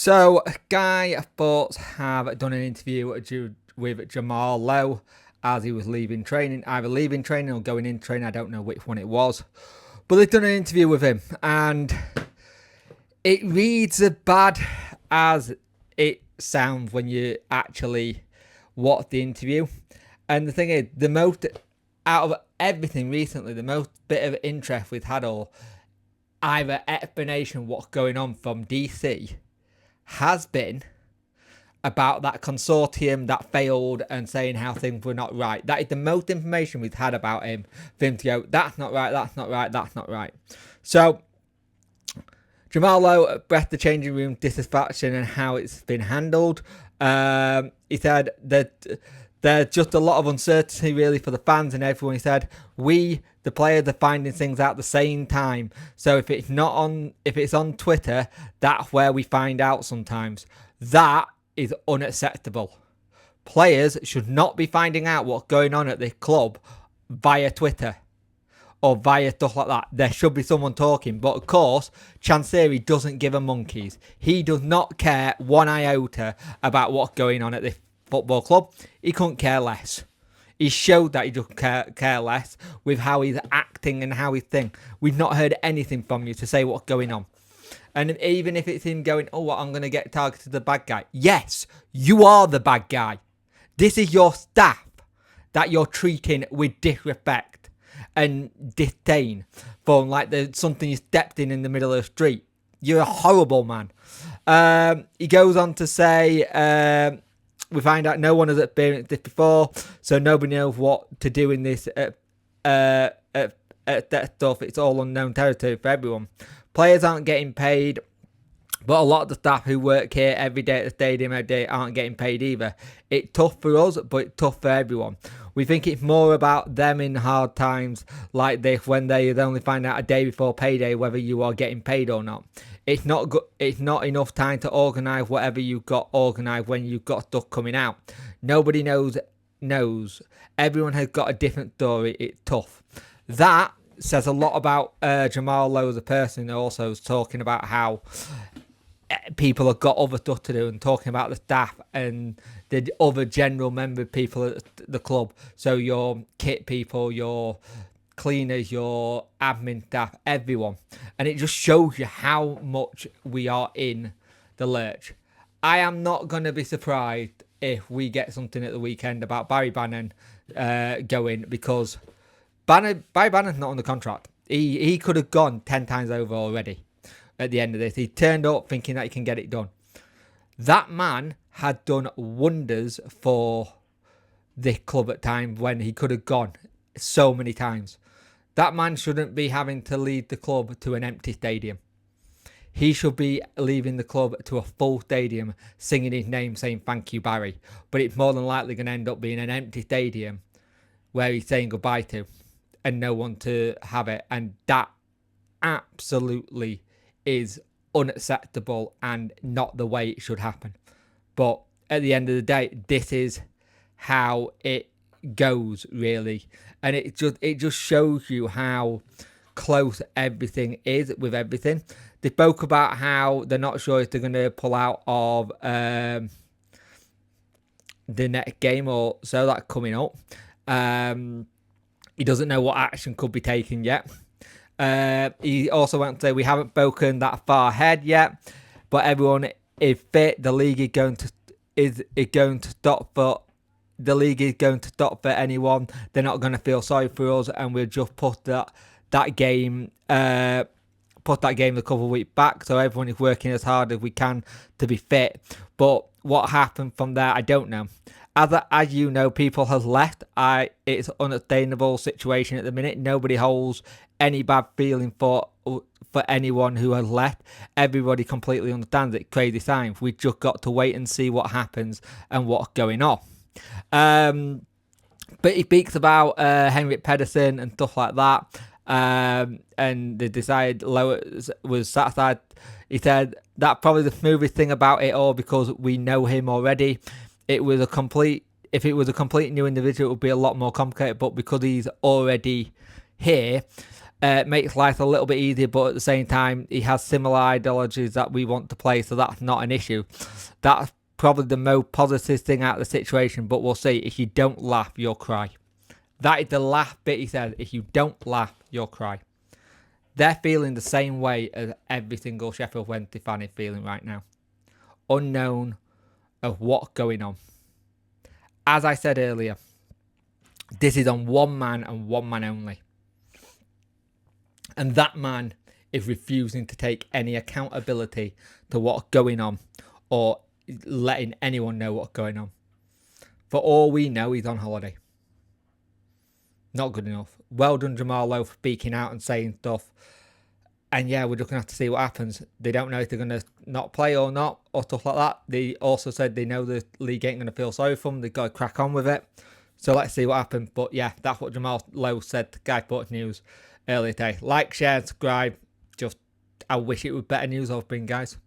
So, Guy Thoughts have done an interview with Jamal Low as he was leaving training, either leaving training or going in training. I don't know which one it was, but they've done an interview with him, and it reads as bad as it sounds when you actually watch the interview. And the thing is, the most out of everything recently, the most bit of interest we've had, or either explanation what's going on from DC, has been about that consortium that failed and saying how things were not right. That is the most information we've had about him. For him to go, that's not right, that's not right, that's not right. So, Jamal Low expressed the changing room dissatisfaction and how it's been handled. He said that there's just a lot of uncertainty really for the fans and everyone. He said, we, the players, are finding things out at the same time. So if it's on Twitter, that's where we find out sometimes. That is unacceptable. Players should not be finding out what's going on at the club via Twitter or via stuff like that. There should be someone talking. But of course, Chansiri doesn't give a monkeys. He does not care one iota about what's going on at the football club. He couldn't care less. He showed that he doesn't care less with how he's acting and how he's thinking. We've not heard anything from you to say what's going on. And even if it's him going, oh, I'm going to get targeted, the bad guy. Yes, you are the bad guy. This is your staff that you're treating with disrespect and disdain for like there's something you stepped in the middle of the street. You're a horrible man. He goes on to say, we find out no one has experienced this before, so nobody knows what to do in this that stuff. It's all unknown territory for everyone. Players aren't getting paid, but a lot of the staff who work here every day at the stadium every day aren't getting paid either. It's tough for us, but it's tough for everyone. We think it's more about them in hard times like this when they only find out a day before payday whether you are getting paid or not. It's not good. It's not enough time to organise whatever you've got organised when you've got stuff coming out. Nobody knows. Everyone has got a different story. It's tough. That says a lot about Jamal Lowe as a person. Also, is talking about how people have got other stuff to do and talking about the staff and the other general member people at the club. So your kit people, your cleaners, your admin staff, everyone. And it just shows you how much we are in the lurch. I am not going to be surprised if we get something at the weekend about Barry Bannon going, because Barry Bannon's not on the contract. He could have gone 10 times over already at the end of this. He turned up thinking that he can get it done. That man had done wonders for this club at times when he could have gone so many times. That man shouldn't be having to lead the club to an empty stadium. He should be leaving the club to a full stadium, singing his name, saying thank you, Barry. But it's more than likely going to end up being an empty stadium where he's saying goodbye to and no one to have it. And that absolutely is unacceptable and not the way it should happen. But at the end of the day, this is how it goes, really. And it just shows you how close everything is with everything. They spoke about how they're not sure if they're going to pull out of the next game or so that's coming up. He doesn't know what action could be taken yet. He also went to say we haven't spoken that far ahead yet, but everyone is fit. The league is going to stop for. The league is going to stop for anyone. They're not going to feel sorry for us, and we'll just put that game a couple of weeks back. So everyone is working as hard as we can to be fit. But what happened from there, I don't know. As you know, people have left. It's an unsustainable situation at the minute. Nobody holds any bad feeling for anyone who has left. Everybody completely understands it. Crazy times. We've just got to wait and see what happens and what's going on. But he speaks about Henrik Pedersen and stuff like that. And they decided Lowe was satisfied. He said that's probably the smoothest thing about it all because we know him already. If it was a complete new individual, it would be a lot more complicated. But because he's already here, makes life a little bit easier, but at the same time, he has similar ideologies that we want to play, so that's not an issue. That's probably the most positive thing out of the situation, but we'll see. If you don't laugh, you'll cry. That is the last bit he said. If you don't laugh, you'll cry. They're feeling the same way as every single Sheffield Wednesday fan is feeling right now. Unknown of what's going on. As I said earlier, this is on one man and one man only. And that man is refusing to take any accountability to what's going on or letting anyone know what's going on. For all we know, he's on holiday. Not good enough. Well done, Jamal Low, for speaking out and saying stuff. And yeah, we're just going to have to see what happens. They don't know if they're going to not play or not, or stuff like that. They also said they know the league ain't going to feel sorry for them. They've got to crack on with it. So let's see what happens. But yeah, that's what Jamal Low said to Guy Sports News earlier today. Like, share, subscribe. Just, I wish it was better news I've been, guys.